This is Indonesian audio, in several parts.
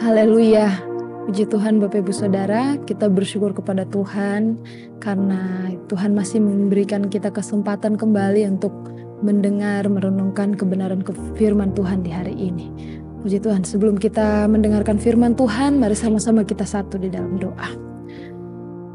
Haleluya. Puji Tuhan Bapak Ibu Saudara, kita bersyukur kepada Tuhan karena Tuhan masih memberikan kita kesempatan kembali untuk mendengar, merenungkan kebenaran firman Tuhan di hari ini. Puji Tuhan, sebelum kita mendengarkan firman Tuhan, mari sama-sama kita satu di dalam doa.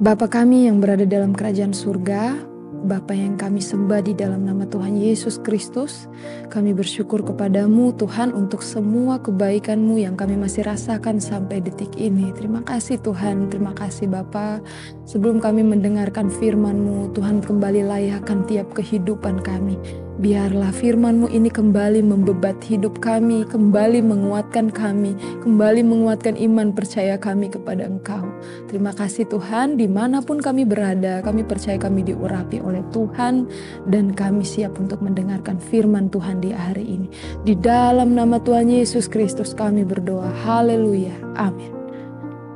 Bapa kami yang berada dalam kerajaan surga, Bapa yang kami sembah di dalam nama Tuhan Yesus Kristus, kami bersyukur kepadamu Tuhan untuk semua kebaikan-Mu yang kami masih rasakan sampai detik ini. Terima kasih Tuhan, terima kasih Bapa. Sebelum kami mendengarkan firman-Mu, Tuhan kembali layakkan tiap kehidupan kami. Biarlah firman-Mu ini kembali membebat hidup kami, kembali menguatkan kami, kembali menguatkan iman percaya kami kepada Engkau. Terima kasih Tuhan, dimanapun kami berada, kami percaya kami diurapi oleh Tuhan dan kami siap untuk mendengarkan firman Tuhan di hari ini. Di dalam nama Tuhan Yesus Kristus kami berdoa. Haleluya. Amin.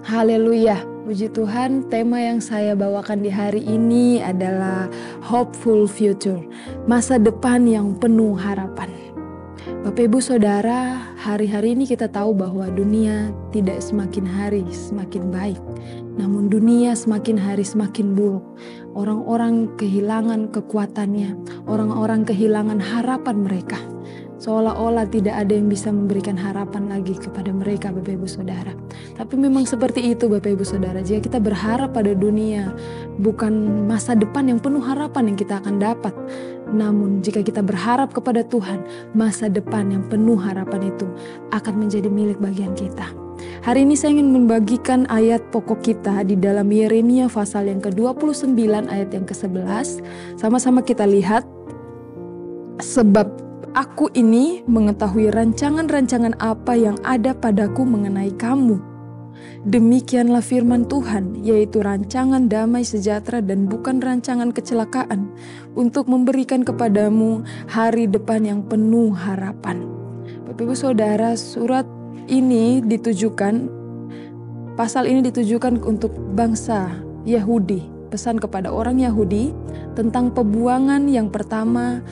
Haleluya. Puji Tuhan, tema yang saya bawakan di hari ini adalah Hopeful Future, masa depan yang penuh harapan. Bapak Ibu Saudara, hari-hari ini kita tahu bahwa dunia tidak semakin hari semakin baik, namun dunia semakin hari semakin buruk. Orang-orang kehilangan kekuatannya, orang-orang kehilangan harapan mereka. Seolah-olah tidak ada yang bisa memberikan harapan lagi kepada mereka, Bapak Ibu Saudara. Tapi memang seperti itu Bapak Ibu Saudara. Jika kita berharap pada dunia, bukan masa depan yang penuh harapan yang kita akan dapat. Namun jika kita berharap kepada Tuhan, masa depan yang penuh harapan itu akan menjadi milik bagian kita. Hari ini saya ingin membagikan ayat pokok kita di dalam Yeremia pasal yang ke-29 ayat yang ke-11. Sama-sama kita lihat. Sebab Aku ini mengetahui rancangan-rancangan apa yang ada padaku mengenai kamu. Demikianlah firman Tuhan, yaitu rancangan damai sejahtera dan bukan rancangan kecelakaan, untuk memberikan kepadamu hari depan yang penuh harapan. Bapak Ibu Saudara, surat ini ditujukan, pasal ini ditujukan untuk bangsa Yahudi. Pesan kepada orang Yahudi tentang pembuangan yang pertama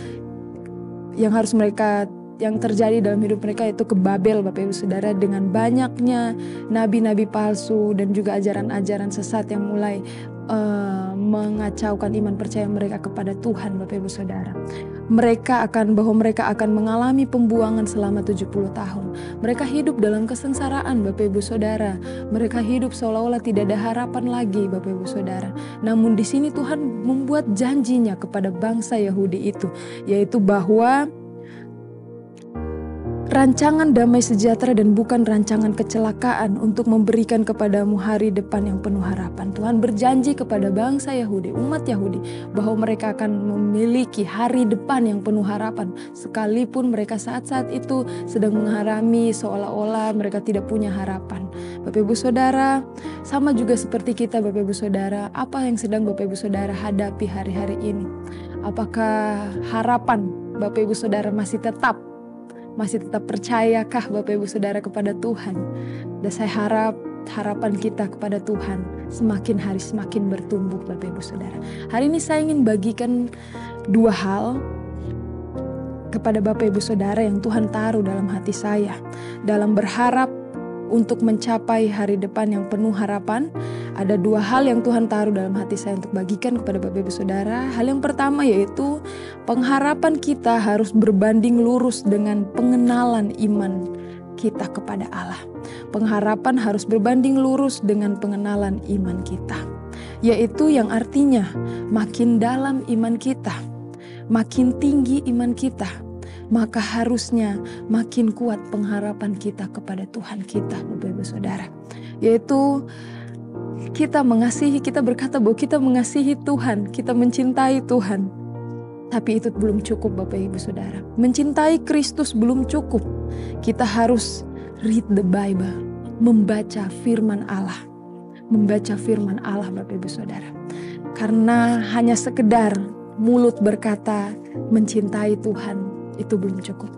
yang terjadi dalam hidup mereka, itu ke Babel, Bapak Ibu Saudara, dengan banyaknya nabi-nabi palsu dan juga ajaran-ajaran sesat yang mulai mengacaukan iman percaya mereka kepada Tuhan, Bapak Ibu Saudara. Mereka akan mengalami pembuangan selama 70 tahun. Mereka hidup dalam kesengsaraan, Bapak Ibu Saudara. Mereka hidup seolah-olah tidak ada harapan lagi, Bapak Ibu Saudara. Namun di sini Tuhan membuat janjinya kepada bangsa Yahudi itu, yaitu bahwa rancangan damai sejahtera dan bukan rancangan kecelakaan untuk memberikan kepadamu hari depan yang penuh harapan. Tuhan berjanji kepada bangsa Yahudi, umat Yahudi, bahwa mereka akan memiliki hari depan yang penuh harapan. Sekalipun mereka saat-saat itu sedang mengalami seolah-olah mereka tidak punya harapan. Bapak Ibu Saudara, sama juga seperti kita Bapak Ibu Saudara, apa yang sedang Bapak Ibu Saudara hadapi hari-hari ini? Apakah harapan Bapak Ibu Saudara masih tetap percayakah Bapak Ibu Saudara kepada Tuhan? Dan saya harap harapan kita kepada Tuhan semakin hari semakin bertumbuh Bapak Ibu Saudara. Hari ini saya ingin bagikan dua hal kepada Bapak Ibu Saudara yang Tuhan taruh dalam hati saya. Dalam berharap untuk mencapai hari depan yang penuh harapan, ada dua hal yang Tuhan taruh dalam hati saya untuk bagikan kepada Bapak Ibu Saudara. Hal yang pertama yaitu pengharapan kita harus berbanding lurus dengan pengenalan iman kita kepada Allah. Pengharapan harus berbanding lurus dengan pengenalan iman kita. Yaitu yang artinya makin dalam iman kita, makin tinggi iman kita, maka harusnya makin kuat pengharapan kita kepada Tuhan kita, Bapak Ibu Saudara. Yaitu kita berkata bahwa kita mengasihi Tuhan, kita mencintai Tuhan. Tapi itu belum cukup Bapak Ibu Saudara. Mencintai Kristus belum cukup. Kita harus read the Bible, membaca firman Allah. Membaca firman Allah Bapak Ibu Saudara. Karena hanya sekedar mulut berkata mencintai Tuhan, itu belum cukup.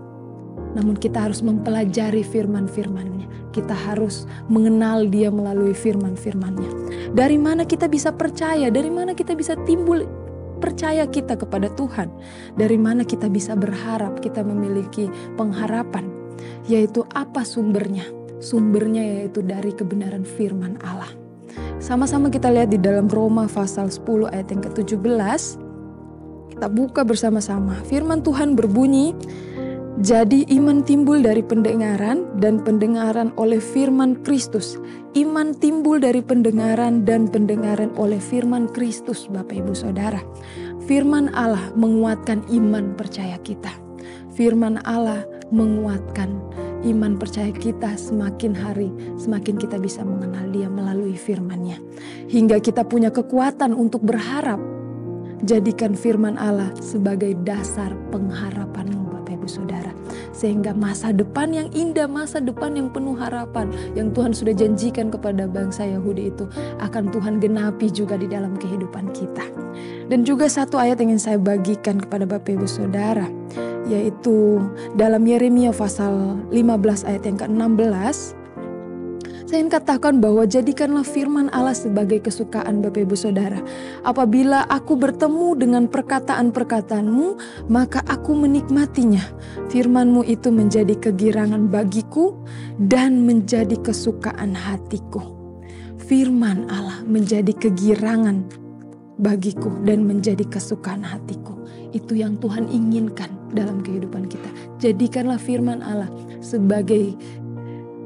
Namun kita harus mempelajari firman-firman-Nya. Kita harus mengenal Dia melalui firman-firman-Nya. Dari mana kita bisa percaya? Dari mana kita bisa timbul percaya kita kepada Tuhan? Dari mana kita bisa berharap, kita memiliki pengharapan? Yaitu apa sumbernya? sumbernya yaitu dari kebenaran firman Allah. Sama-sama kita lihat di dalam Roma pasal 10 ayat yang ke-17. Kita buka bersama-sama. Firman Tuhan berbunyi, jadi iman timbul dari pendengaran dan pendengaran oleh firman Kristus. Iman timbul dari pendengaran dan pendengaran oleh firman Kristus, Bapak Ibu Saudara. Firman Allah menguatkan iman percaya kita. Firman Allah menguatkan iman percaya kita semakin hari, semakin kita bisa mengenal Dia melalui firman-Nya. Hingga kita punya kekuatan untuk berharap. Jadikan firman Allah sebagai dasar pengharapanmu, Bapak Ibu Saudara. Sehingga masa depan yang indah, masa depan yang penuh harapan yang Tuhan sudah janjikan kepada bangsa Yahudi itu akan Tuhan genapi juga di dalam kehidupan kita. Dan juga satu ayat yang ingin saya bagikan kepada Bapak Ibu Saudara, yaitu dalam Yeremia pasal 15 ayat yang ke-16. Saya ingin katakan bahwa jadikanlah firman Allah sebagai kesukaan Bapak Ibu Saudara. Apabila aku bertemu dengan perkataan-perkataanmu, maka aku menikmatinya. Firman-Mu itu menjadi kegirangan bagiku dan menjadi kesukaan hatiku. Firman Allah menjadi kegirangan bagiku dan menjadi kesukaan hatiku. Itu yang Tuhan inginkan dalam kehidupan kita. Jadikanlah firman Allah sebagai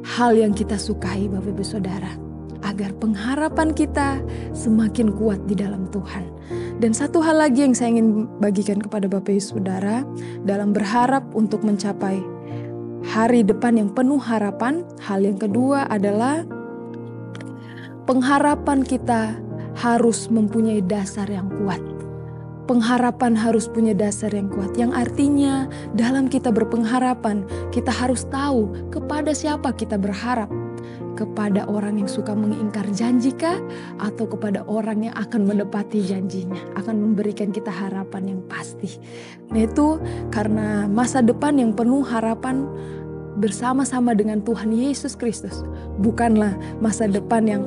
hal yang kita sukai, Bapak Ibu Saudara, agar pengharapan kita semakin kuat di dalam Tuhan. Dan satu hal lagi yang saya ingin bagikan kepada Bapak Ibu Saudara dalam berharap untuk mencapai hari depan yang penuh harapan. Hal yang kedua adalah pengharapan kita harus mempunyai dasar yang kuat. Pengharapan harus punya dasar yang kuat, yang artinya dalam kita berpengharapan, kita harus tahu kepada siapa kita berharap. Kepada orang yang suka mengingkar janji kah? Atau kepada orang yang akan menepati janjinya, akan memberikan kita harapan yang pasti. Nah itu karena masa depan yang penuh harapan bersama-sama dengan Tuhan Yesus Kristus. Bukanlah masa depan yang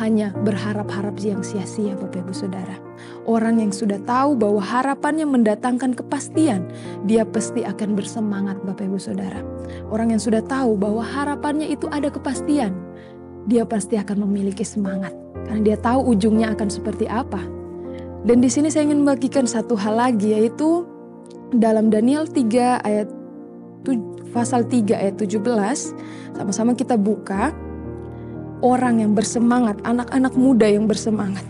hanya berharap-harap yang sia-sia, Bapak Ibu Saudara. Orang yang sudah tahu bahwa harapannya mendatangkan kepastian, dia pasti akan bersemangat, Bapak Ibu Saudara. Orang yang sudah tahu bahwa harapannya itu ada kepastian, dia pasti akan memiliki semangat. Karena dia tahu ujungnya akan seperti apa. Dan di sini saya ingin membagikan satu hal lagi, yaitu dalam Daniel 3 ayat pasal 3 ayat 17, sama-sama kita buka. Orang yang bersemangat, anak-anak muda yang bersemangat.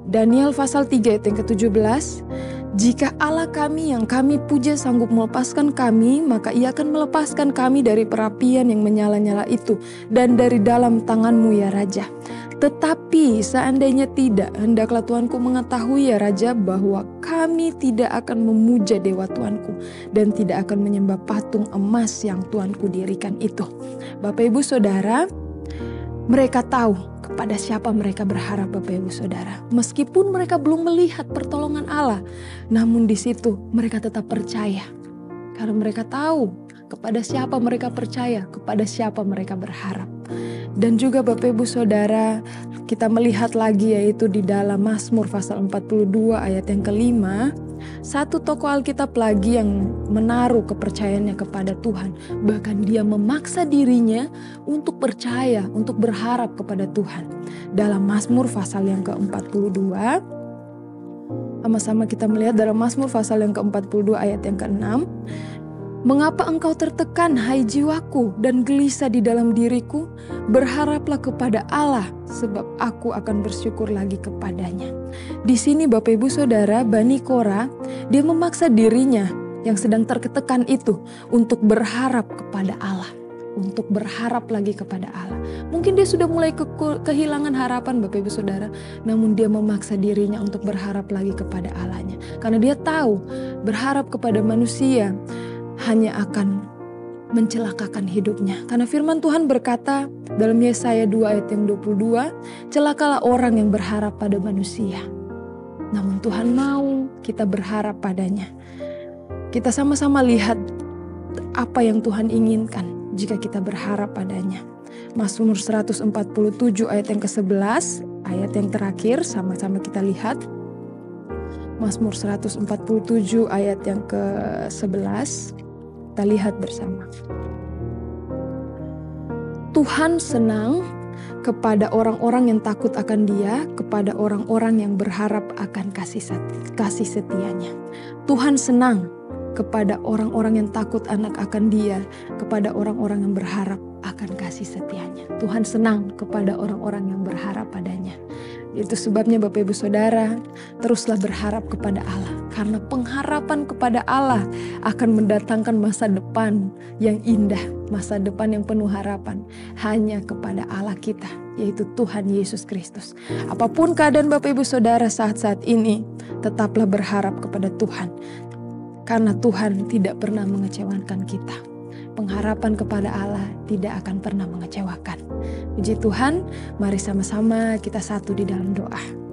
Daniel pasal 3 ayat yang ke-17, jika Allah kami yang kami puja sanggup melepaskan kami, maka Ia akan melepaskan kami dari perapian yang menyala-nyala itu dan dari dalam tanganmu ya Raja. Tetapi seandainya tidak, hendaklah Tuanku mengetahui ya Raja bahwa kami tidak akan memuja dewa Tuanku dan tidak akan menyembah patung emas yang Tuanku dirikan itu. Bapak Ibu Saudara, mereka tahu kepada siapa mereka berharap, Bapak Ibu Saudara. Meskipun mereka belum melihat pertolongan Allah, namun di situ mereka tetap percaya. Karena mereka tahu kepada siapa mereka percaya, kepada siapa mereka berharap. Dan juga Bapak Ibu Saudara, kita melihat lagi yaitu di dalam Mazmur pasal 42 ayat yang ke-5, satu tokoh Alkitab lagi yang menaruh kepercayaannya kepada Tuhan. Bahkan dia memaksa dirinya untuk percaya, untuk berharap kepada Tuhan. Dalam Mazmur pasal yang ke-42, sama-sama kita melihat dalam Mazmur pasal yang ke-42 ayat yang ke-6. Mengapa engkau tertekan, hai jiwaku, dan gelisah di dalam diriku? Berharaplah kepada Allah, sebab aku akan bersyukur lagi kepadanya. Di sini Bapak Ibu Saudara, Bani Korah, dia memaksa dirinya yang sedang tertekan itu untuk berharap kepada Allah. Untuk berharap lagi kepada Allah. Mungkin dia sudah mulai kehilangan harapan, Bapak Ibu Saudara, namun dia memaksa dirinya untuk berharap lagi kepada Allahnya. Karena dia tahu berharap kepada manusia hanya akan mencelakakan hidupnya. Karena firman Tuhan berkata dalam Yesaya 2 ayat yang 22, celakalah orang yang berharap pada manusia. Namun Tuhan mau kita berharap padanya. Kita sama-sama lihat apa yang Tuhan inginkan jika kita berharap padanya. Mazmur 147 ayat yang ke-11, ayat yang terakhir, sama-sama kita lihat. Mazmur 147 ayat yang ke-11. Kita lihat bersama. Tuhan senang kepada orang-orang yang takut akan Dia, kepada orang-orang yang berharap akan kasih setianya. Tuhan senang kepada orang-orang yang takut akan Dia, kepada orang-orang yang berharap akan kasih setianya. Tuhan senang kepada orang-orang yang berharap padanya. Itu sebabnya Bapak Ibu Saudara, teruslah berharap kepada Allah. Karena pengharapan kepada Allah akan mendatangkan masa depan yang indah, masa depan yang penuh harapan. Hanya kepada Allah kita, yaitu Tuhan Yesus Kristus. Apapun keadaan Bapak Ibu Saudara saat-saat ini, tetaplah berharap kepada Tuhan. Karena Tuhan tidak pernah mengecewakan kita. Pengharapan kepada Allah tidak akan pernah mengecewakan. Puji Tuhan, mari sama-sama kita satu di dalam doa.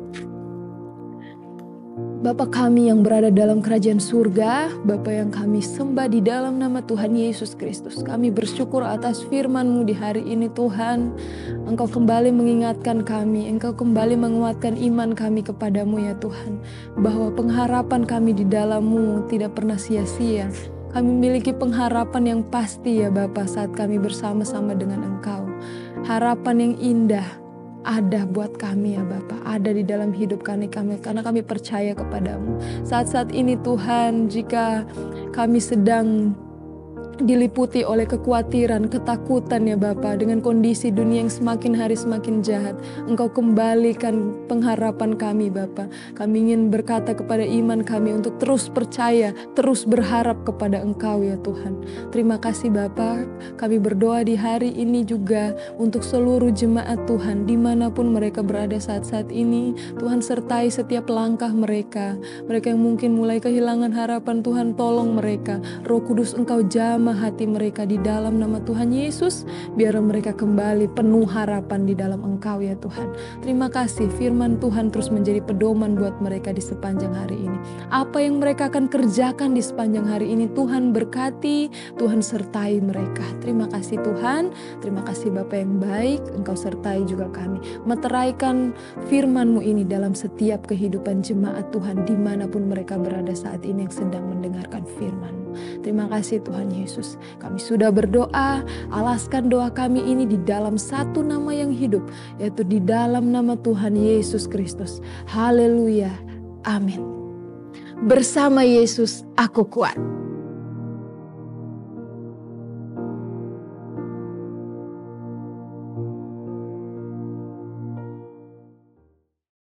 Bapa kami yang berada dalam kerajaan surga, Bapa yang kami sembah di dalam nama Tuhan Yesus Kristus. Kami bersyukur atas firman-Mu di hari ini Tuhan. Engkau kembali mengingatkan kami, Engkau kembali menguatkan iman kami kepadamu ya Tuhan. Bahwa pengharapan kami di dalam-Mu tidak pernah sia-sia. Kami memiliki pengharapan yang pasti ya Bapa saat kami bersama-sama dengan Engkau. Harapan yang indah ada buat kami ya Bapa, ada di dalam hidup kami karena kami percaya kepadamu. Saat-saat ini Tuhan, jika kami sedang diliputi oleh kekhawatiran, ketakutan ya Bapa, dengan kondisi dunia yang semakin hari semakin jahat, Engkau kembalikan pengharapan kami Bapa. Kami ingin berkata kepada iman kami untuk terus percaya, terus berharap kepada Engkau ya Tuhan. Terima kasih Bapa. Kami berdoa di hari ini juga untuk seluruh jemaat Tuhan dimanapun mereka berada saat-saat ini. Tuhan sertai setiap langkah mereka. Mereka yang mungkin mulai kehilangan harapan, Tuhan tolong mereka. Roh Kudus Engkau jamah hati mereka di dalam nama Tuhan Yesus. Biar mereka kembali penuh harapan di dalam Engkau ya Tuhan. Terima kasih firman Tuhan terus menjadi pedoman buat mereka di sepanjang hari ini. Apa yang mereka akan kerjakan di sepanjang hari ini, Tuhan berkati, Tuhan sertai mereka. Terima kasih Tuhan. Terima kasih Bapa yang baik. Engkau sertai juga kami. Meteraikan firman-Mu ini dalam setiap kehidupan jemaat Tuhan dimanapun mereka berada saat ini yang sedang mendengarkan firman-Mu. Terima kasih Tuhan Yesus. Kami sudah berdoa, alaskan doa kami ini di dalam satu nama yang hidup, yaitu di dalam nama Tuhan Yesus Kristus. Haleluya. Amin. Bersama Yesus aku kuat.